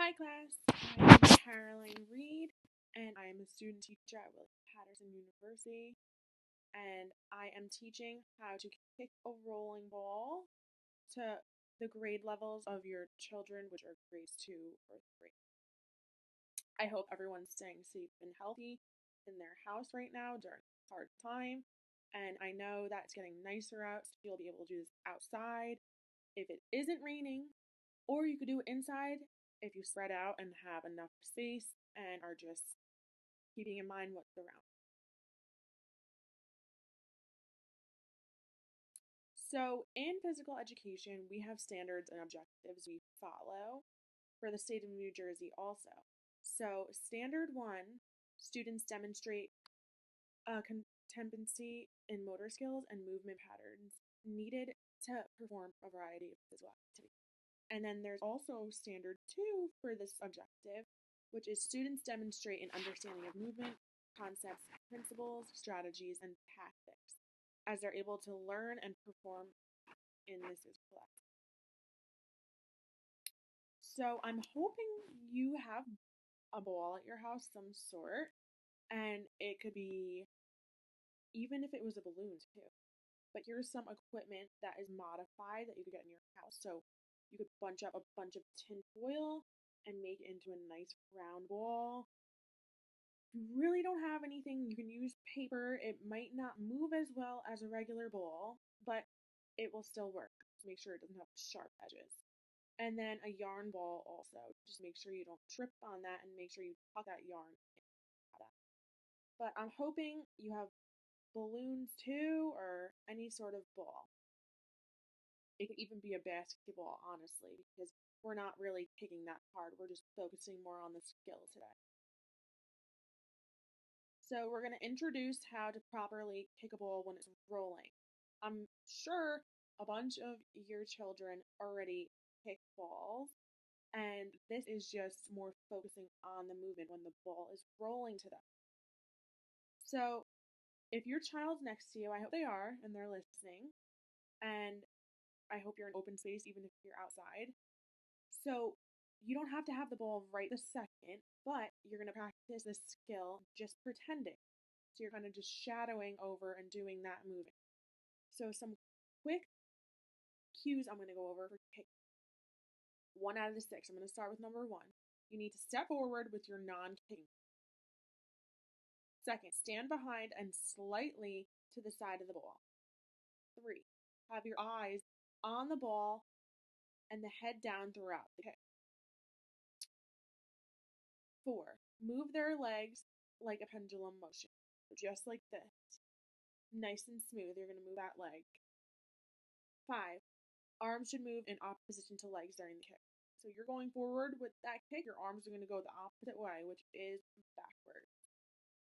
Hi class, I'm Caroline Reed and I am a student teacher at William Patterson University and I am teaching how to kick a rolling ball to the grade levels of your children, which are grades 2 or 3. I hope everyone's staying safe and healthy in their house right now during this hard time, and I know that it's getting nicer out, so you'll be able to do this outside if it isn't raining, or you could do it inside if you spread out and have enough space and are just keeping in mind what's around. So, in physical education, we have standards and objectives we follow for the state of New Jersey also. So, standard 1, students demonstrate competency in motor skills and movement patterns needed to perform a variety of physical activities. And then there's also standard 2 for this objective, which is students demonstrate an understanding of movement, concepts, principles, strategies, and tactics as they're able to learn and perform in this physical activity. So I'm hoping you have a ball at your house, some sort, and it could be, even if it was a balloon too. But here's some equipment that is modified that you could get in your house. So you could bunch up a bunch of tin foil and make it into a nice round ball. If you really don't have anything, you can use paper. It might not move as well as a regular ball, but it will still work. Just make sure it doesn't have sharp edges. And then a yarn ball also. Just make sure you don't trip on that and make sure you tuck that yarn in. But I'm hoping you have balloons too, or any sort of ball. It could even be a basketball, honestly, because we're not really kicking that hard. We're just focusing more on the skill today. So we're going to introduce how to properly kick a ball when it's rolling. I'm sure a bunch of your children already kick balls, and this is just more focusing on the movement when the ball is rolling to them. So if your child's next to you, I hope they are and they're listening, and I hope you're in open space even if you're outside. So you don't have to have the ball right this second, but you're going to practice this skill just pretending. So you're kind of just shadowing over and doing that moving. So some quick cues I'm going to go over for kick. 1 out of the 6. I'm going to start with number 1. You need to step forward with your non-kicking. Second, stand behind and slightly to the side of the ball. 3, have your eyes on the ball and the head down throughout the kick. 4, move their legs like a pendulum motion. Just like this. Nice and smooth, you're going to move that leg. 5, arms should move in opposition to legs during the kick. So you're going forward with that kick, your arms are going to go the opposite way, which is backward.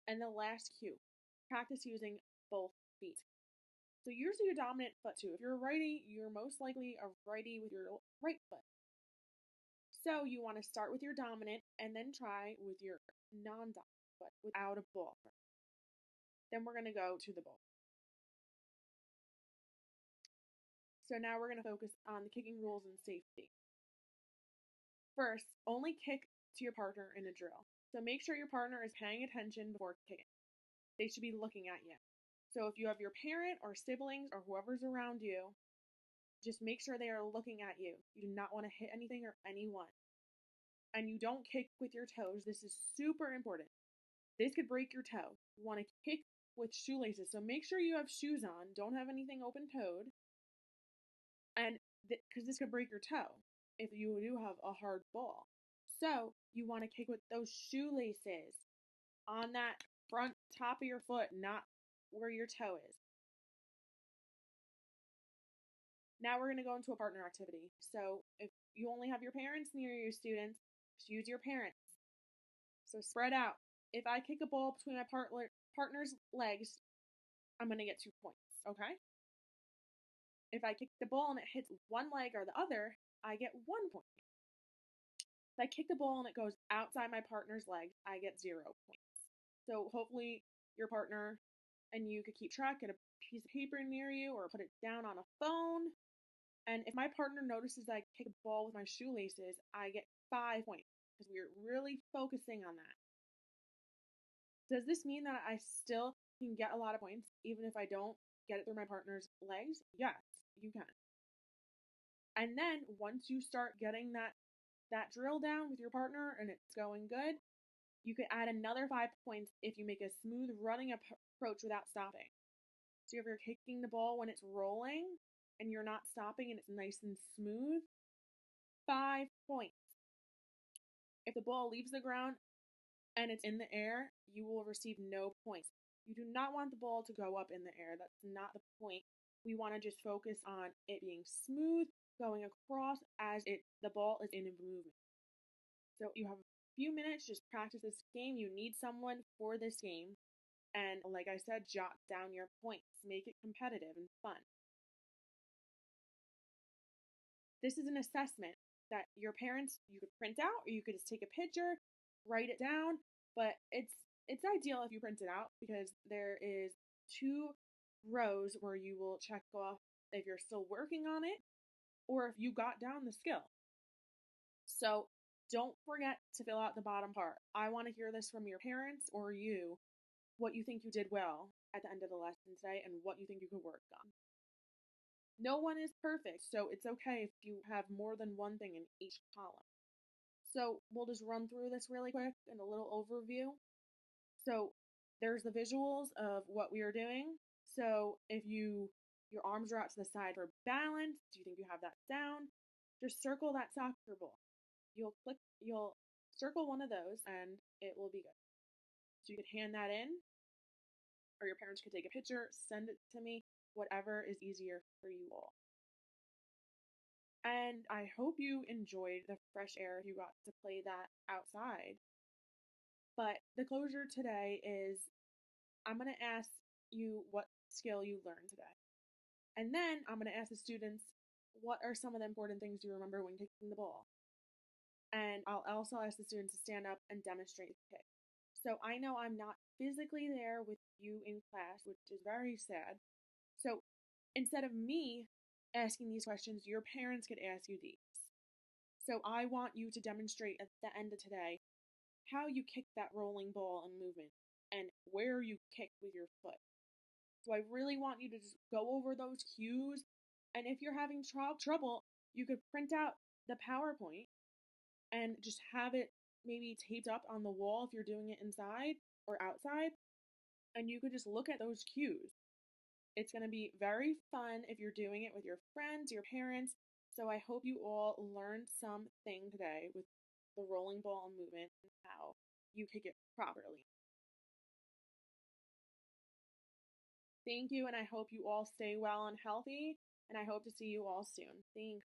And the last cue, practice using both feet. So use your dominant foot too. If you're a righty, you're most likely a righty with your right foot. So you want to start with your dominant and then try with your non-dominant foot without a ball. Then we're going to go to the ball. So now we're going to focus on the kicking rules and safety. First, only kick to your partner in a drill. So make sure your partner is paying attention before kicking. They should be looking at you. So if you have your parent or siblings or whoever's around you, just make sure they are looking at you. You do not want to hit anything or anyone. And you don't kick with your toes. This is super important. This could break your toe. You want to kick with shoelaces. So make sure you have shoes on. Don't have anything open-toed. And because this could break your toe if you do have a hard ball. So you want to kick with those shoelaces on that front top of your foot, not where your toe is. Now we're going to go into a partner activity. So if you only have your parents near your students, just use your parents. So spread out. If I kick a ball between my partner's legs, I'm going to get 2 points, okay? If I kick the ball and it hits one leg or the other, I get 1 point. If I kick the ball and it goes outside my partner's legs, I get 0 points. So hopefully your partner and you could keep track, get a piece of paper near you or put it down on a phone. And if my partner notices that I kick a ball with my shoelaces, I get 5 points. because we're really focusing on that. Does this mean that I still can get a lot of points even if I don't get it through my partner's legs? Yes, you can. And then once you start getting that drill down with your partner and it's going good, you could add another 5 points if you make a smooth running approach without stopping. So if you're kicking the ball when it's rolling and you're not stopping and it's nice and smooth, 5 points. If the ball leaves the ground and it's in the air, you will receive no points. You do not want the ball to go up in the air. That's not the point. We want to just focus on it being smooth, going across as the ball is in movement. So you have a few minutes, just practice this game. You need someone for this game. And like I said, jot down your points. Make it competitive and fun. This is an assessment that your parents, you could print out or you could just take a picture, write it down, but it's ideal if you print it out because there is 2 rows where you will check off if you're still working on it or if you got down the skill. So don't forget to fill out the bottom part. I want to hear this from your parents or you, what you think you did well at the end of the lesson today and what you think you could work on. No one is perfect, so it's okay if you have more than one thing in each column. So we'll just run through this really quick in a little overview. So there's the visuals of what we are doing. So if your arms are out to the side for balance, do you think you have that down? Just circle that soccer ball. You'll circle one of those and it will be good. So you could hand that in, or your parents could take a picture, send it to me, whatever is easier for you all. And I hope you enjoyed the fresh air if you got to play that outside. But the closure today is I'm going to ask you what skill you learned today. And then I'm going to ask the students what are some of the important things you remember when kicking the ball. And I'll also ask the students to stand up and demonstrate the kick. So I know I'm not physically there with you in class, which is very sad. So instead of me asking these questions, your parents could ask you these. So I want you to demonstrate at the end of today how you kick that rolling ball and movement and where you kick with your foot. So I really want you to just go over those cues. And if you're having trouble, you could print out the PowerPoint and just have it maybe taped up on the wall if you're doing it inside or outside. And you could just look at those cues. It's going to be very fun if you're doing it with your friends, your parents. So I hope you all learned something today with the rolling ball movement and how you kick it properly. Thank you, and I hope you all stay well and healthy, and I hope to see you all soon. Thanks.